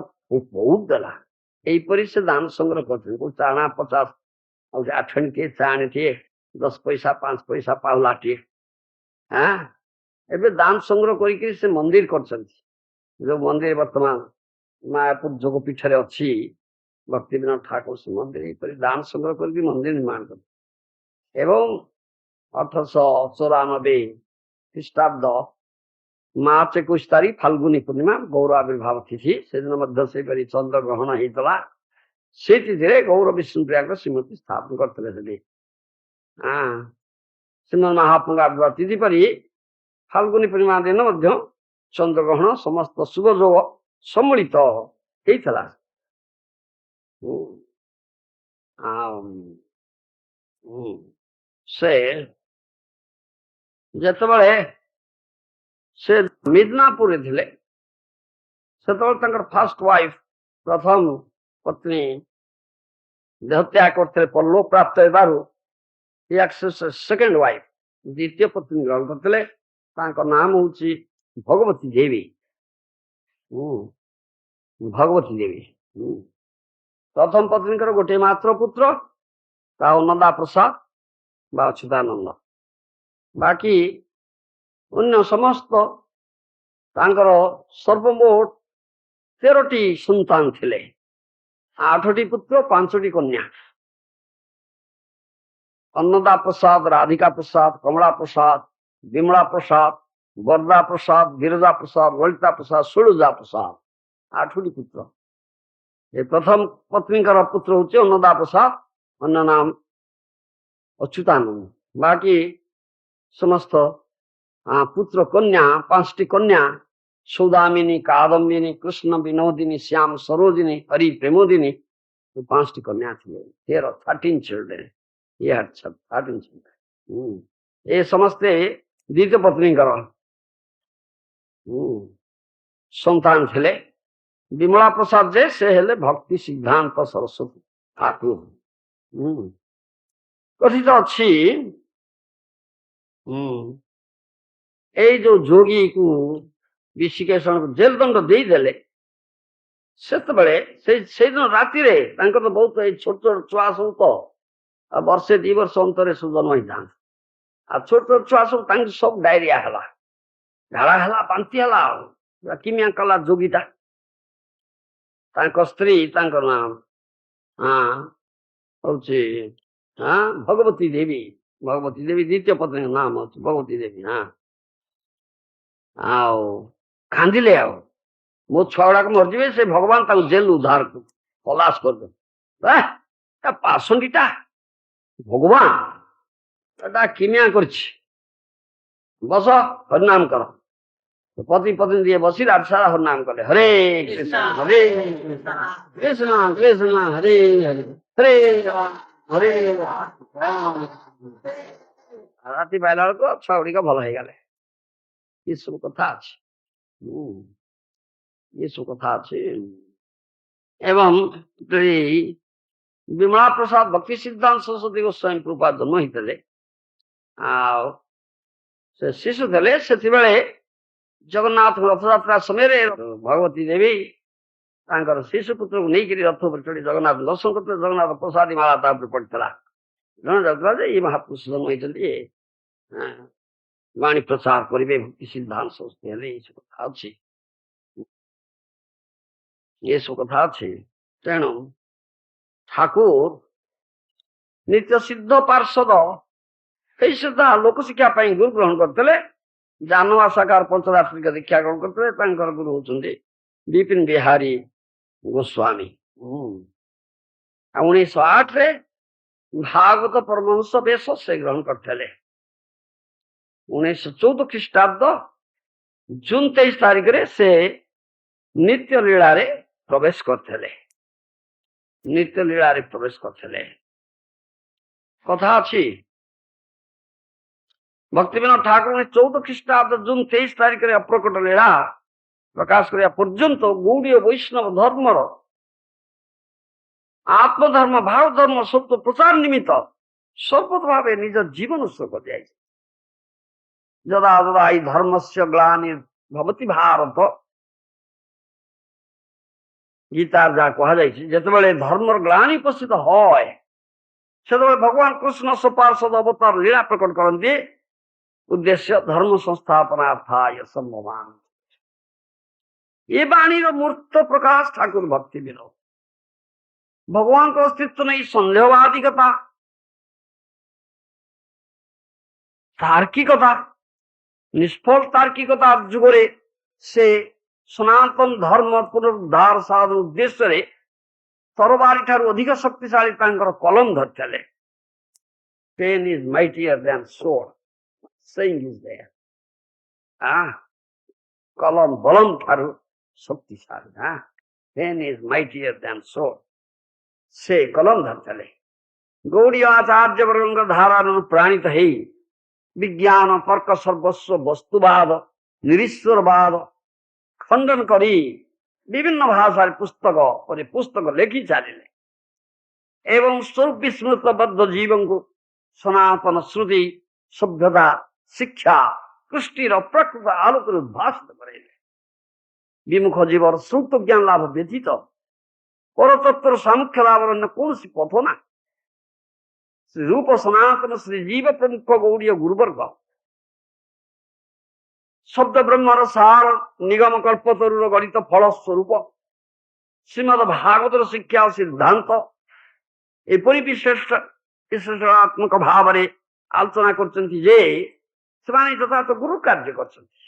ବହୁତ ଦେଲା। ଏଇପରି ସେ ଦାନ ସଂଗ୍ରହ କରୁଛନ୍ତି। ଚାରଣା 50, ଆଉ ଆଠଣିଟିଏ, ଚାଣିଟିଏ, 10 ପଇସା, 5 ପଇସା ପାହୁଲାଟିଏ। ଏବେ ଦାନ ସଂଗ୍ରହ କରିକି ସେ ମନ୍ଦିର କରିଛନ୍ତି। ଯୋଉ ମନ୍ଦିର ବର୍ତ୍ତମାନ ମାୟାପୁର ଯୋଗପୀଠରେ ଅଛି, ଭକ୍ତି ବିନୋଦ ଠାକୁର ସେ ମନ୍ଦିର ଏହିପରି ଦାନ ସଂଗ୍ରହ କରିକି ମନ୍ଦିର ନିର୍ମାଣ କରିଛନ୍ତି। ଏବଂ 1894 ଖ୍ରୀଷ୍ଟାବ୍ଦ ମାର୍ଚ୍ଚ 21 ତାରିଖ ଫାଲ୍ଗୁନୀ ପୂର୍ଣ୍ଣିମା, ଗୌର ଆବିର୍ଭାବ ତିଥି। ସେଦିନ ମଧ୍ୟ ସେହିପରି ଚନ୍ଦ୍ରଗ୍ରହଣ ହେଇଥିଲା। ସେ ତିଥିରେ ଗୌର ବିଷ୍ଣୁପ୍ରିୟାଙ୍କ ଶ୍ରୀମତୀ ସ୍ଥାପନ କରିଥିଲେ। ସେଠି ଶ୍ରୀମଦ୍ ମହାପ୍ରଭୁଙ୍କ ଆବିର୍ଭାବ ତିଥି ପରି ଫାଲ୍ଗୁନୀ ପୂର୍ଣ୍ଣିମା ଦିନ ମଧ୍ୟ ଚନ୍ଦ୍ରଗ୍ରହଣ, ସମସ୍ତ ଶୁଭ ଯୋଗ ସମ୍ମିଳିତ ହେଇଥିଲା। ସେ ଯେତେବେଳେ ସେ ମିଦନାପୁରରେ ଥିଲେ, ସେତେବେଳେ ତାଙ୍କର ଫାଷ୍ଟ ୱାଇଫ, ପ୍ରଥମ ପତ୍ନୀ ଦେହତ୍ୟାଗ କରିଥିଲେ। ପରଲୋକ ପ୍ରାପ୍ତ ହେବାରୁ ସେକେଣ୍ଡ ୱାଇଫ, ଦ୍ୱିତୀୟ ପତ୍ନୀ ଗ୍ରହଣ କରିଥିଲେ। ତାଙ୍କ ନାମ ହଉଛି ଭଗବତୀ ଦେବୀ। ଭଗବତୀ ଦେବୀ। ପ୍ରଥମ ପତ୍ନୀଙ୍କର ଗୋଟିଏ ମାତ୍ର ପୁତ୍ର, ତା ଅନ୍ନଦା ପ୍ରସାଦ ବା ଅଚ୍ୟୁତାନନ୍ଦ। ବାକି ଅନ୍ୟ ସମସ୍ତ ତାଙ୍କର ସର୍ବମୋଟ 13ଟି ସନ୍ତାନ ଥିଲେ। 8ଟି ପୁତ୍ର, 5ଟି କନ୍ୟା। अन्नदा प्रसाद, राधिका प्रसाद, कमला प्रसाद, विमला प्रसाद, वरदा प्रसाद, गिरिजा प्रसाद, ललिता प्रसाद, सुलुजा प्रसाद। 8टी पुत्र। ये प्रथम पत्नी का पुत्र होचे अन्नदा प्रसाद, अन्य नाम अच्युतानंद। बाकी समस्त पुत्र कन्या, 5टी कन्या, सौदामिनी, कादम्बिनी, कृष्ण विनोदिनी, श्याम सरोजिनी, हरि प्रेमोदिनी। 5टी कन्या थी। 13 चिल्ड्रेन। ये 13 चिल्ड्रेन। ये समस्ते द्वितीय पत्नी संतान थे। विमला प्रसाद जे से हेले भक्ति सिद्धांत सरस्वती ठाकुर। कथित अच्छी ये जो जोगी को ऋषिकेश जेल दंड देदेले से राति तो बहुत छोट छोट छुआ सब तो वर्षे 2 वर्ष अंतरे सब जन्म ही था। छोट छोट छुआ सब डायरिया है, झाड़ा है, बांति है, किमिया कला जोगीटा। स्त्री नाम हूँ भगवती देवी। भगवती देवी द्वितीय पत्नी नाम हूँ भगवती देवी। कांदिले मो छुआ गुड़ाक मरजे से भगवान जेल उद्धार खलास कर पासंडीटा भगवान किमिया कर बस हरिनाम कर ପତି ପତ୍ନୀ ଟିକେ ବସି ରାତି ସାରା ହରିନାମ କଲେ, ହରେ କୃଷ୍ଣ ହରେ କୃଷ୍ଣ କୃଷ୍ଣ କୃଷ୍ଣ ହରେ ହରେ ହରେ ରାମ ହରେ ରାମ। ରାତି ପାଇଲା ବେଳକୁ ଛୁଆ ଗୁଡିକ ଭଲ ହେଇଗଲେ। ଏସବୁ କଥା ଅଛି, ଏସବୁ କଥା ଅଛି। ଏବଂ ବିମଳା ପ୍ରସାଦ ଭକ୍ତି ସିଦ୍ଧାନ୍ତ ସରସ୍ୱତୀ ଗୋସ୍ୱାମୀ ପ୍ରଭୁପାଦ ଜନ୍ମ ହେଇଥିଲେ। ଆଉ ସେ ଶିଶୁ ଥିଲେ, ସେତେବେଳେ ଜଗନ୍ନାଥ ରଥଯାତ୍ରା ସମୟରେ ଭଗବତୀ ଦେବୀ ତାଙ୍କର ଶିଶୁ ପୁତ୍ରକୁ ନେଇକରି ରଥ ଉପରେ ଚଢି ଜଗନ୍ନାଥ ଦର୍ଶନ କରୁଥିଲେ। ଜଗନ୍ନାଥ ପ୍ରସାଦୀ ମାଳା ତା ଉପରେ ପଡିଥିଲା। ଜଣା ଯାଉଥିଲା ଯେ ଏଇ ମହାପୁରୁଷ ଜନ୍ମ ହେଇଛନ୍ତି, ବାଣୀ ପ୍ରଚାର କରିବେ, ଭକ୍ତି ସିଦ୍ଧାନ୍ତ ସରସ୍ୱତୀ ହେଲେ। ଏଇସବୁ କଥା ଅଛି, ଏସବୁ କଥା ଅଛି। ତେଣୁ ଠାକୁର ନିତ୍ୟ ସିଦ୍ଧ ପାର୍ଷଦ ଏଇ ସୁଦ୍ଧା ଲୋକ ଶିକ୍ଷା ପାଇଁ ଗୁରୁ ଗ୍ରହଣ କରିଥିଲେ। ଜାନବାସାକାର ପଞ୍ଚରାତ୍ରିକ ଦୀକ୍ଷା ଗ୍ରହଣ କରିଥିଲେ। ତାଙ୍କର ଗୁରୁ ହଉଛନ୍ତି ବିପିନ ବିହାରୀ ଗୋସ୍ୱାମୀ। 1908 ଭାଗବତ ପରମହଂସ ବେଶ ସେ ଗ୍ରହଣ କରିଥିଲେ। 1914 ଖ୍ରୀଷ୍ଟାବ୍ଦ ଜୁନ 23 ତାରିଖରେ ସେ ନିତ୍ୟ ଲୀଳାରେ ପ୍ରବେଶ କରିଥିଲେ। ନିତ୍ୟ ଲୀଳାରେ ପ୍ରବେଶ କରିଥିଲେ। କଥା ଅଛି, ଭକ୍ତିବିନୋଦ ଠାକୁର 14 ଖ୍ରୀଷ୍ଟାବ୍ଦ ଜୁନ 23 ତାରିଖରେ ଅପ୍ରକଟ ଲୀଳା ପ୍ରକାଶ କରିବା ପର୍ଯ୍ୟନ୍ତ ଗୌଡୀୟ ବୈଷ୍ଣବ ଧର୍ମର ଆତ୍ମଧର୍ମ ଭାବ ଧର୍ମ ସତ୍ୟ ପ୍ରଚାର ନିମିତ୍ତ ସର୍ବତ ଭାବେ ନିଜ ଜୀବନ ଉତ୍ସର୍ଗ ଦିଆଯାଇଛି। ଯଦା ଯଦା ଇ ଧର୍ମସ୍ୟ ଗ୍ଲାନିର୍ଭବତି ଭାରତ, ଗୀତାର ଯାହା କୁହାଯାଇଛି, ଯେତେବେଳେ ଧର୍ମର ଗ୍ଲାନି ଉପସ୍ଥିତ হয় ସେତେବେଳେ ଭଗବାନ କୃଷ୍ଣ ସପାର୍ଷଦ ଅବତାର ଲୀଳା ପ୍ରକଟ କରନ୍ତି। ଉଦ୍ଦେଶ୍ୟ ଧର୍ମ ସଂସ୍ଥାପନାର୍ଥାୟ ସମ୍ଭବାନ। ଏ ବାଣୀର ମୂର୍ତ୍ତ ପ୍ରକାଶ ଠାକୁର ଭକ୍ତି ବିନୋଦ। ଭଗବାନଙ୍କ ଅସ୍ତିତ୍ୱ ନେଇ ସନ୍ଦେହବାଦିକତା, ତାର୍କିକତା, ନିଷ୍ଫଳ ତାର୍କିକତା ଯୁଗରେ ସେ ସନାତନ ଧର୍ମ ପୁନରୁଦ୍ଧାର ସାଧନ ଉଦ୍ଦେଶ୍ୟରେ ତରବାରୀ ଠାରୁ ଅଧିକ ଶକ୍ତିଶାଳୀ ତାଙ୍କର କଲମ ଧରିଥିଲେ। Pen is mightier than sword. Saying is there. କଲମ ବଲମ ଠାରୁ ଶକ୍ତିଶାଳୀ। Pen is mightier than sword. ସେ କଲମ ଧରିଥିଲେ। ଗୌଡୀୟ ଆଚାର୍ଯ୍ୟ ବର୍ଗଙ୍କ ଧାରାରୁ ପ୍ରାଣିତ ହେଇ ବିଜ୍ଞାନ ତର୍କ ସର୍ବସ୍ୱ ବସ୍ତୁବାଦ ନିରୀଶ୍ୱରବାଦ ଖଣ୍ଡନ କରି ବିଭିନ୍ନ ଭାଷାରେ ପୁସ୍ତକ ପରେ ପୁସ୍ତକ ଲେଖି ଚାଲିଲେ ଏବଂ ସ୍ୱରୂପ ବିସ୍ମୃତବଦ୍ଧ ଜୀବଙ୍କୁ ସନାତନ ଶ୍ରୁତି ସଭ୍ୟତା ଶିକ୍ଷା କୃଷ୍ଟିର ପ୍ରକୃତ ଆଲୋକରେ ଉଦ୍ଭାସିତ କରାଇଲେ। ବିମୁଖ ଜୀବର ଶ୍ରୁତ ଜ୍ଞାନ ଲାଭ ବ୍ୟତୀତ ପରତତ୍ଵର ସାମୁଖ୍ୟ ଲାଭର ଅନ୍ୟ କୌଣସି ପଥ ନାହିଁ। ଶ୍ରୀ ରୂପ ସନାତନ ଶ୍ରୀଜୀବ ପ୍ରମୁଖ ଗୌଡୀୟ ଗୁରୁବର୍ଗ ଶବ୍ଦ ବ୍ରହ୍ମର ସାର ନିଗମ କଳ୍ପତରୁର ଗଣିତ ଫଳ ସ୍ୱରୂପ ଶ୍ରୀମଦ ଭାଗବତର ଶିକ୍ଷା ଓ ସିଦ୍ଧାନ୍ତ ଏପରି ବିଶ୍ଲେଷଣାତ୍ମକ ଭାବରେ ଆଲୋଚନା କରୁଛନ୍ତି ଯେ ସେମାନେ ଯଥାର୍ଥ ଗୁରୁ କାର୍ଯ୍ୟ କରିଛନ୍ତି।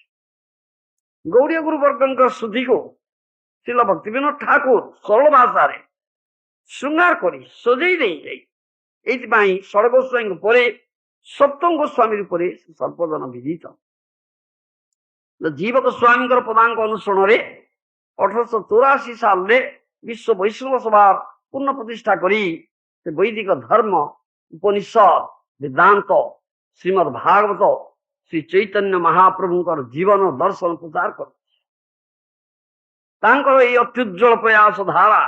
ଗୌଡୀୟ ଗୁରୁବର୍ଗଙ୍କ ଶ୍ରୁତିକୁ ଶ୍ରୀଲ ଭକ୍ତିବିନୋଦ ଠାକୁର ସରଳ ଭାଷାରେ ଶୃଙ୍ଗାର କରି ସଜେଇ ଦେଇଯାଇ ଏଇଥିପାଇଁ ଷଡ଼ ଗୋସ୍ୱାମୀଙ୍କ ପରେ ସପ୍ତମ ଗୋସ୍ୱାମୀ ରୂପରେ ସର୍ବଜନ ବିଦିତ। ଜୀବ ଗୋସ୍ୱାମୀଙ୍କର ପଦାଙ୍କ ଅନୁସରଣରେ 1884 ସାଲରେ ବିଶ୍ୱ ବୈଷ୍ଣବ ସଭା ପୂର୍ଣ୍ଣ ପ୍ରତିଷ୍ଠା କରି ସେ ବୈଦିକ ଧର୍ମ ଉପନିଷଦ ବେଦାନ୍ତ ଶ୍ରୀମଦ ଭାଗବତ ଶ୍ରୀ ଚୈତନ୍ୟ ମହାପ୍ରଭୁଙ୍କର ଜୀବନ ଦର୍ଶନ ପ୍ରଚାର କରନ୍ତି। ତାଙ୍କର ଏହି ଅତ୍ୟୁଜ୍ୱଳ ପ୍ରୟାସ ଧାରା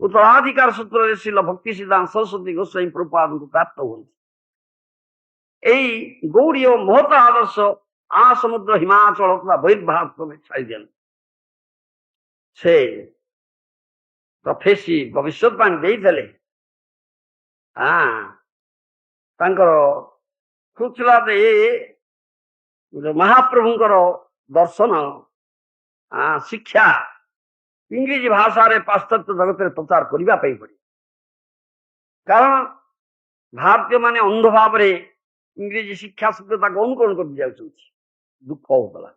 ଉତ୍ତରାଧିକାର ସୂତ୍ରରେ ଶ୍ରୀଲ ଭକ୍ତି ସିଦ୍ଧାନ୍ତ ସରସ୍ୱତୀ ଗୋସ୍ୱାମୀ ପ୍ରଭୁପାଦଙ୍କୁ ପ୍ରାପ୍ତ ହୁଅନ୍ତି। ଏହି ଗୌଡୀୟ ମହତ ଆଦର୍ଶ ସମୁଦ୍ର ହିମାଚଳ ତଥା ବୈର୍ଭାରତରେ ଛାଡ଼ି ଦିଅନ୍ତି। ସେ ପ୍ରଫେସି ଭବିଷ୍ୟତବାଣୀ ଦେଇଥିଲେ। ତାଙ୍କର ଥିଲା ମହାପ୍ରଭୁଙ୍କର ଦର୍ଶନ ଶିକ୍ଷା ଇଂରେଜୀ ଭାଷାରେ ପାଶ୍ଚାତ୍ୟ ଜଗତରେ ପ୍ରଚାର କରିବା ପାଇଁ ପଡିବ। କାରଣ ଭାରତୀୟ ମାନେ ଅନ୍ଧ ଭାବରେ ଇଂରେଜୀ ଶିକ୍ଷା ସଭ୍ୟତାକୁ ଅନୁକରଣ କରି ଯାଉଛନ୍ତି। ଦୁଃଖ ହଉଥିଲା।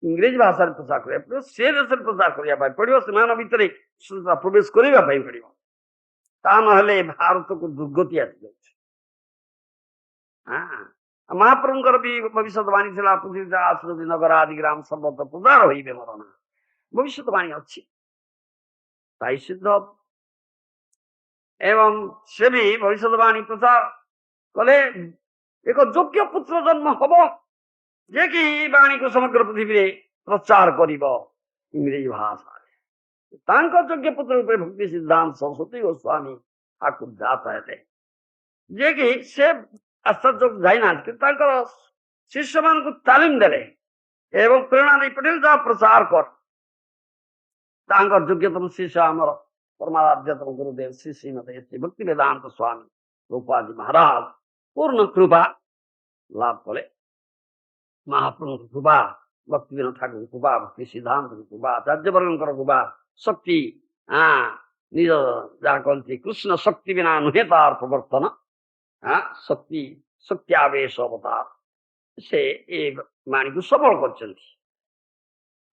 ଇଂରେଜୀ ଭାଷାରେ ପ୍ରଚାର କରିବା ପଡିବ, ସେ ଦେଶରେ ପ୍ରଚାର କରିବା ପାଇଁ ପଡିବ, ସେମାନଙ୍କ ଭିତରେ ପ୍ରବେଶ କରିବା ପାଇଁ ପଡିବ। ତା ନହେଲେ ଭାରତକୁ ଦୁର୍ଗତି ଆସିଯାଉଛି। ମହାପ୍ରଭୁଙ୍କର ବି ଭବିଷ୍ୟତବାଣୀ ଥିଲା, ପୃଥିବୀ ଆସୁଛନ୍ତି ନଗର ଆଦି ଗ୍ରାମ ସର୍ବତ ପୂଜାର ହୋଇବେ ମୋର ନା। ଭବିଷ୍ୟତବାଣୀ ଅଛି, ତାଇ ସିଦ୍ଧ। ଏବଂ ସେ ବି ଭବିଷ୍ୟତବାଣୀ ପ୍ରଚାର କଲେ ଏକ ଯୋଗ୍ୟ ପୁତ୍ର ଜନ୍ମ ହବ, ଯେ କି ବାଣୀକୁ ସମଗ୍ର ପୃଥିବୀରେ ପ୍ରଚାର କରିବ ଇଂରେଜୀ ଭାଷାରେ। ତାଙ୍କ ଯୋଗ୍ୟ ପୁତ୍ର ରୂପେ ଭକ୍ତି ସିଦ୍ଧାନ୍ତ ସରସ୍ୱତୀ ଗୋସ୍ୱାମୀ ଠାକୁର ଜାତ ହେଲେ, ଯେ କି ସେ ଆଶ୍ଚର୍ଯ୍ୟ ଯାଇନାହାନ୍ତି, କିନ୍ତୁ ତାଙ୍କର ଶିଷ୍ୟମାନଙ୍କୁ ତାଲିମ ଦେଲେ ଏବଂ ପ୍ରେରଣା ଦେଇ ପଠେଇଲେ ଯାହା ପ୍ରଚାର କର। ତାଙ୍କର ଯୋଗ୍ୟତମ ଶିଷ୍ୟ ଆମର परमाराध्यतम गुरुदेव श्री श्रीमद श्री भक्ति वेदांत स्वामी रूपाजी महाराज पूर्ण कृपा लाभ कले। महाप्रभु कृपा, भक्ति विनोद ठाकुर कृपा, भक्ति सिद्धांत कृपा, आचार्यवर्ग कृपा, शक्ति निज जहाँ कहते कृष्ण शक्ति बिना नुहे तार प्रवर्तन, शक्ति शक्ति आवेश अवतार से ये वाणी को सबल कर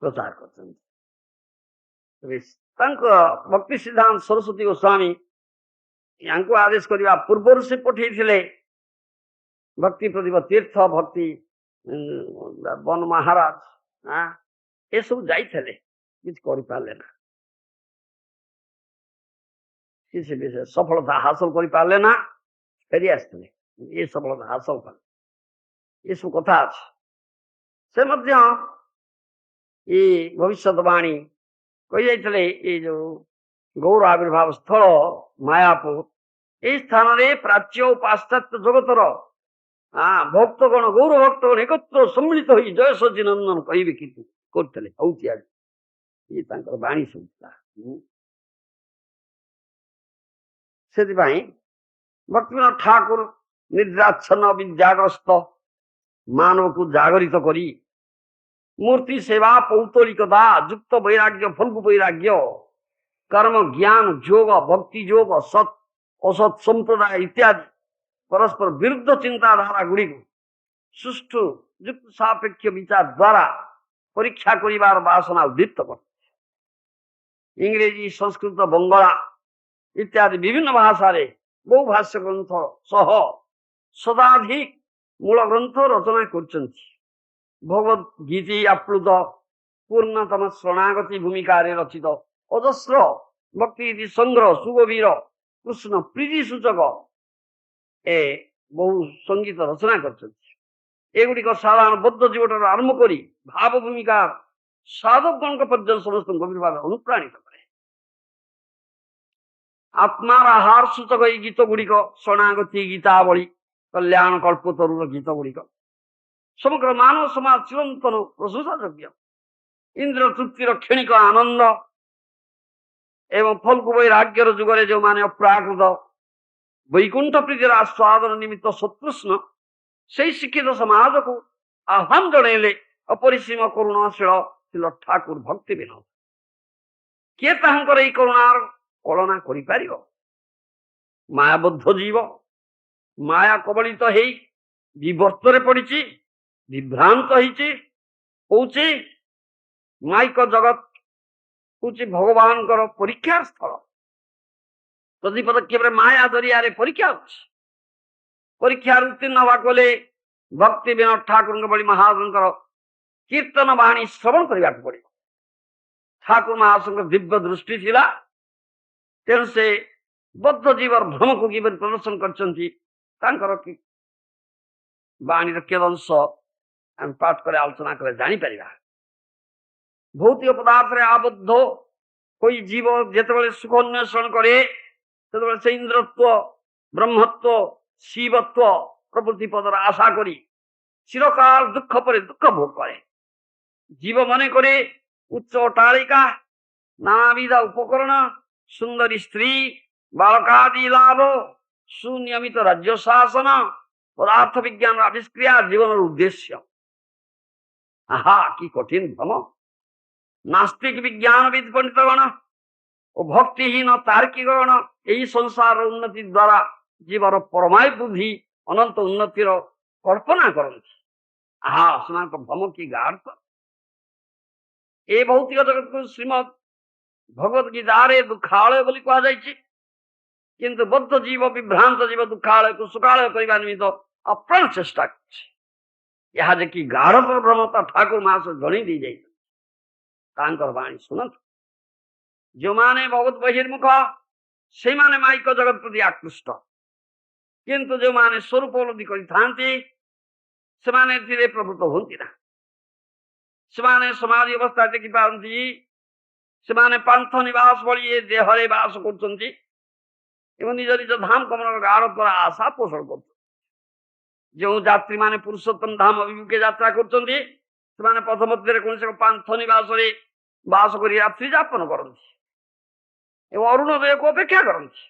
प्रचार कर। भक्ति सिद्धांत सरस्वती गोस्वामी यांको आदेश करने पूर्व से पठे भक्ति प्रतिभा तीर्थ भक्ति वन महाराज ये सब जाइए कि किसी सफलता हासिल कर पारे ना, फेरी आसते ये सफलता हासिल कले। ये सब कथा से भविष्यवाणी कही जाइए ये जो गौर आविर्भाव स्थल मायापुर ये स्थान रे प्राच्य पाश्चात्य जगतर भक्तगण गौर भक्तगण एकत्र सम्मिलित हो जय सची नंदन कहे करते ये वाणी सुनता से भक्तिविनोद ठाकुर निद्राच्छन्न विद्याग्रस्त मानव को जागरित करी मूर्ति सेवा पौतलिकता युक्त वैराग्य फल्गु वैराग्य कर्म ज्ञान योग भक्ति योग सत असत संप्रदाय इत्यादि परस्पर विरुद्ध चिंताधारा गुड़ी सुष्ठु युक्त सापेक्ष विचार द्वारा परीक्षा करिवार वासना उद्दीप्त कर। इंग्रेजी संस्कृत बंगला इत्यादि विभिन्न भाषा रे बहु भाष्य ग्रंथ सह शताधिक मूल ग्रंथ रचना करछन्ति। भगवद गीति आप्लुत पूर्णतम शरणागति भूमिका रचित अजस्र भक्ति संग्रह सुगभीर कृष्ण प्रीति सूचक ए बहु संगीत रचना करगुड़िक साधारण बद्ध जीवन आरंभ कर भाव भूमिका साधकगण पर्यटन समस्त गभीर भाव अनुप्राणित करे। आत्मार आहार सूचक ये गीत गुड़िक शरणागति गीतावली कल्याण कल्पतरुर गीत गुड़िक समग्र मानव समाज चिरंतन प्रशंसा योग्य इंद्र तृप्तिर क्षणिक आनंद एवं फल्गु वैराग्यर जुगरे जो माने अप्राकृत वैकुंठ प्रीतिर आस्वादन निमित्त सतृष्ण से शिक्षित समाज को आह्वान जणेले अपरिसीम करुणाशील ठाकुर भक्ति विनोद किए तांकर एई करुणार कलना करि पारिबो। मायाबद्ध जीव माया कबलित हेई विवर्तरे पड़िछि विभ्रांत होउछि माइक जगत होउछि भगवान परीक्षा स्थल प्रति पदक्षेप माया जरिया परीक्षा परीक्षा उत्तीर्ण हवा गले भक्ति विनोद ठाकुर बड़ी महाजन कीर्तन वाणी श्रवण करने पड़े। ठाकुर महाजन दिव्य दृष्टि थिला तेणु से बद्ध जीवर भ्रम को कि प्रदर्शन कर वाणी कियदंश आम पाठ कर आलोचना कर जापर। भौतिक पदार्थ आबद्ध कोई जीव जिते सुख अन्वेषण करे से इंद्रत्व ब्रह्मत्व शिवत्व प्रभृति पदर आशा करी चिरकाल दुख पर दुख भोग करे। जीव मन करे उच्च अट्टालिका नानाविध उपकरण सुंदरी स्त्री बालकादि लाभ सुनियमित राज्य शासन पदार्थ विज्ञान आविष्क्रिया जीवन उद्देश्य। आहा कि कठिन भ्रम। नास्तिक विज्ञानविद पंडितगण और भक्तिहीन तार्किकगण यही संसार उन्नति द्वारा जीवर परमाय बुद्धि अनंत उन्नतिर कल्पना करती। आहा सेमान भ्रम की गाढ़ ए भौतिक जगत को श्रीमद भगवद गीता दुखालय बोली कह किंतु बद्ध जीव विभ्रांत जीव दुखालय को सुखालय करने निमित्त ଅପ୍ରାଣ ଚେଷ୍ଟା କରୁଛି। ଏହା ଯେ କି ଗାଢ ପ୍ରବଣତା ଠାକୁର ମହାଶୟ ଜଣେଇ ଦେଇ ଯାଇଛନ୍ତି। ତାଙ୍କର ବାଣୀ ଶୁଣନ୍ତୁ। ଯେଉଁମାନେ ବହୁତ ବହିର୍ମୁଖ ସେଇମାନେ ମାଇକ ଜଗତ ପ୍ରତି ଆକୃଷ୍ଟ, କିନ୍ତୁ ଯେଉଁମାନେ ସ୍ୱରୂପ ଉପଲବ୍ଧି କରିଥାନ୍ତି ସେମାନେ ଏଥିରେ ପ୍ରଭୁତ୍ୱ ହୁଅନ୍ତି ନା। ସେମାନେ ସମାଧି ଅବସ୍ଥା ଦେଖିପାରନ୍ତି। ସେମାନେ ପାନ୍ଥ ନିବାସ ଭଳି ଏ ଦେହରେ ବାସ କରୁଛନ୍ତି ଏବଂ ନିଜ ନିଜ ଧାମ ଗମନର ଗାଢ ଦ୍ୱାରା ଆଶା ପୋଷଣ କରୁଛନ୍ତି। ଯେଉଁ ଯାତ୍ରୀମାନେ ପୁରୁଷୋତ୍ତମ ଧାମ ଅଭିମୁଖେ ଯାତ୍ରା କରୁଛନ୍ତି ସେମାନେ ପଥ ମଧ୍ୟରେ କୌଣସି ଏକ ପାନ୍ଥ ନିବାସରେ ବାସ କରି ରାତ୍ରି ଯାପନ କରନ୍ତି ଏବଂ ଅରୁଣୋଦୟକୁ ଅପେକ୍ଷା କରନ୍ତି।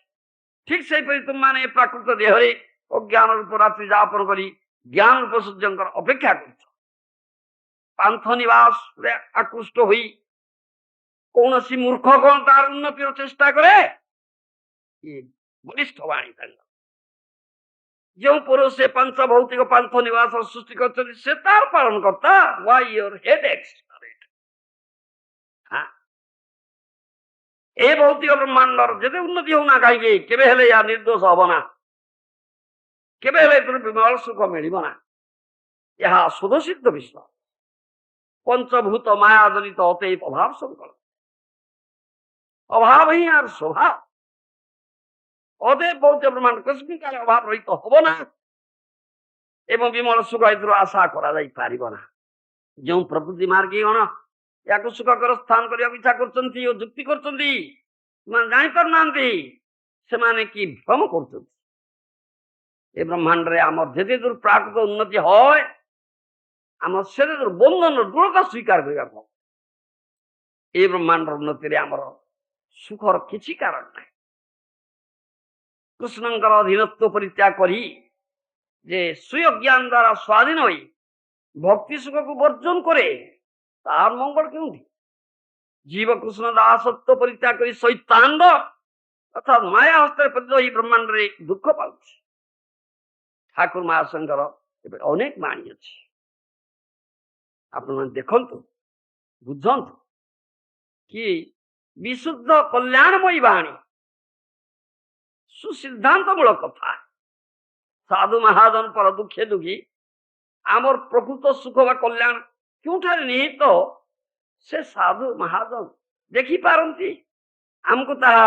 ଠିକ ସେହିପରି ତୁମମାନେ ପ୍ରାକୃତ ଦେହରେ ଅଜ୍ଞାନ ରୂପ ରାତ୍ରି ଯାପନ କରି ଜ୍ଞାନ ରୂପ ସୂର୍ଯ୍ୟଙ୍କର ଅପେକ୍ଷା କରୁଛ। ପାନ୍ଥ ନିବାସରେ ଆକୃଷ୍ଟ ହୋଇ କୌଣସି ମୂର୍ଖ କଣ ତାର ଉନ୍ନତିର ଚେଷ୍ଟା କରେ? ବଳିଷ୍ଠ ବାଣୀ ତାଙ୍କ। ଯେଉଁ ପୁରୁଷ ସେ ପାଞ୍ଚ ଭୌତିକ ପାନ୍ଥ ନିବାସ ସୃଷ୍ଟି କରିଛନ୍ତି ସେ ତାର ପାଳନ କର୍ତ୍ତା। Why your headaches? ଏ ଭୌତିକ ବ୍ରହ୍ମାଣ୍ଡର ଯେତେ ଉନ୍ନତି ହଉନା କାହିଁକି କେବେ ହେଲେ ୟା ନିର୍ଦ୍ଦୋଷ ହବ ନା, କେବେ ହେଲେ ଏଥିରୁ ବିମଳ ସୁଖ ମିଳିବ ନା। ଏହା ସୁଦସିଦ୍ଧ ବିଷୟ। ପଞ୍ଚଭୂତ ମାୟା ଜନିତ ଅତଏବ ଅଭାବ ସଂକଳ। ଅଭାବ ହିଁ ଆର ସ୍ୱଭାବ। ଅତଏବ ଭୌତିକ ବ୍ରହ୍ମାଣ୍ଡ କସ୍ମିକ କାଳେ ଅଭାବ ରହିତ ହବ ନା ଏବଂ ବିମଳ ସୁଖ ଏଥିରୁ ଆଶା କରାଯାଇ ପାରିବ ନା। ଯେଉଁ ପ୍ରକୃତି ମାର୍ଗୀ ଗଣ ୟାକୁ ସୁଖକର ସ୍ଥାନ କରିବାକୁ ଇଚ୍ଛା କରୁଛନ୍ତି ଓ ଯୁକ୍ତି କରୁଛନ୍ତି ସେମାନେ ଜାଣିପାରୁନାହାନ୍ତି ସେମାନେ କି ଭ୍ରମ କରୁଛନ୍ତି। ଏ ବ୍ରହ୍ମାଣ୍ଡରେ ଆମର ଯେତେ ଦୂର ପ୍ରାକୃତ ଉନ୍ନତି হয় ଆମର ସେତେ ଦୂର ବନ୍ଧନର ଦୃଢ଼ତା ସ୍ୱୀକାର କରିବାକୁ। ଏ ବ୍ରହ୍ମାଣ୍ଡର ଉନ୍ନତିରେ ଆମର ସୁଖର କିଛି କାରଣ ନାହିଁ। କୃଷ୍ଣଙ୍କର ଅଧୀନତ୍ୱ ପରିତ୍ୟାଗ କରି ଯେ ସ୍ୱୀୟ ଜ୍ଞାନ ଦ୍ୱାରା ସ୍ୱାଧୀନ ହୋଇ ଭକ୍ତି ସୁଖକୁ ବର୍ଜନ କରେ ତାହାର ମଙ୍ଗଳ କେଉଁଠି? ଜୀବ କୃଷ୍ଣ ଦାସତ୍ୱ ପରିତ୍ୟାଗ କରି ଶୈତାନ ଅର୍ଥାତ୍ ମାୟା ହସ୍ତରେ ପତିତ ହୋଇ ବ୍ରହ୍ମାଣ୍ଡରେ ଦୁଃଖ ପାଉଛି। ଠାକୁର ମହାଶଙ୍କର ଏବେ ଅନେକ ବାଣୀ ଅଛି। ଆପଣମାନେ ଦେଖନ୍ତୁ, ବୁଝନ୍ତୁ କି ବିଶୁଦ୍ଧ କଲ୍ୟାଣମୟୀ ବାଣୀ, ସୁସିଦ୍ଧାନ୍ତ ମୂଳକ କଥା। ସାଧୁ ମହାଜନ ପର ଦୁଃଖେ ଦୁଃଖୀ ଆମର ପ୍ରକୃତ ସୁଖ ବା କଲ୍ୟାଣ କେଉଁଠାରେ ନିହିତ ସେ ସାଧୁ ମହାଜନ ଦେଖିପାରନ୍ତି। ଆମକୁ ତାହା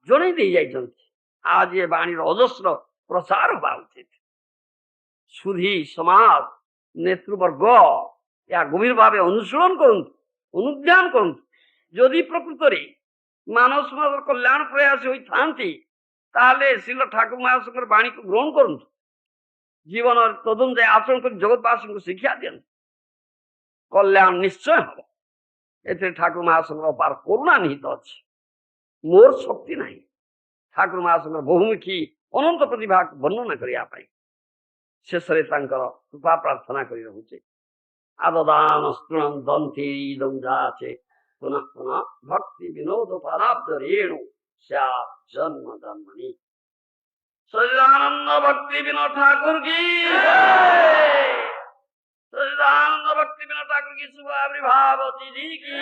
ଜଣେଇ ଦେଇ ଯାଇଛନ୍ତି। ଆଜି ଏ ବାଣୀର ଅଜସ୍ର ପ୍ରସାର ହେବା ଉଚିତ। ସୁଧୀ ସମାଜ ନେତୃବର୍ଗ ଏହା ଗଭୀର ଭାବେ ଅନୁଶୀଳନ କରନ୍ତୁ, ଅନୁଧ୍ୟାନ କରନ୍ତୁ। ଯଦି ପ୍ରକୃତରେ ମାନବ ସମାଜର କଲ୍ୟାଣ ପ୍ରୟାସ ହୋଇଥାନ୍ତି ତାହେଲେ ଶ୍ରୀଲ ଠାକୁର ମହାଶଙ୍କର ବାଣୀକୁ ଗ୍ରହଣ କରନ୍ତୁ। ଜୀବନରେ ତଦନୁଯାୟୀ ଆଚରଣ କରି ଜଗତବାସୀଙ୍କୁ ଶିକ୍ଷା ଦିଅନ୍ତୁ। କଲ୍ୟାଣ ନିଶ୍ଚୟ ହବ। ଏଥିରେ ଠାକୁର ମହାଶଙ୍କର ଅପାର କରୁଣା ନିହିତ ଅଛି। ମୋର ଶକ୍ତି ନାହିଁ ଠାକୁର ମହାଶଙ୍କର ବହୁମୁଖୀ ଅନନ୍ତ ପ୍ରତିଭାକୁ ବର୍ଣ୍ଣନା କରିବା ପାଇଁ। ଶେଷରେ ତାଙ୍କର କୃପା ପ୍ରାର୍ଥନା କରି ରହୁଛେ। ଆଦଦାନ ସ୍ତୃଣଂ ଦନ୍ଥି ଦୌଜାଚେ ପୁନଃ ପୁନଃ ଭକ୍ତି ବିନୋଦ ପାରାବ୍ଦ ରେଣୁ ସ୍ୟାତ୍ ଜନ୍ମ ଜନ୍ମନି। सच्चिदानंद भक्ति विनोद ठाकुर की सच्चिदानंद भक्ति विनोद ठाकुर की शुभ आविर्भाव तिथि की।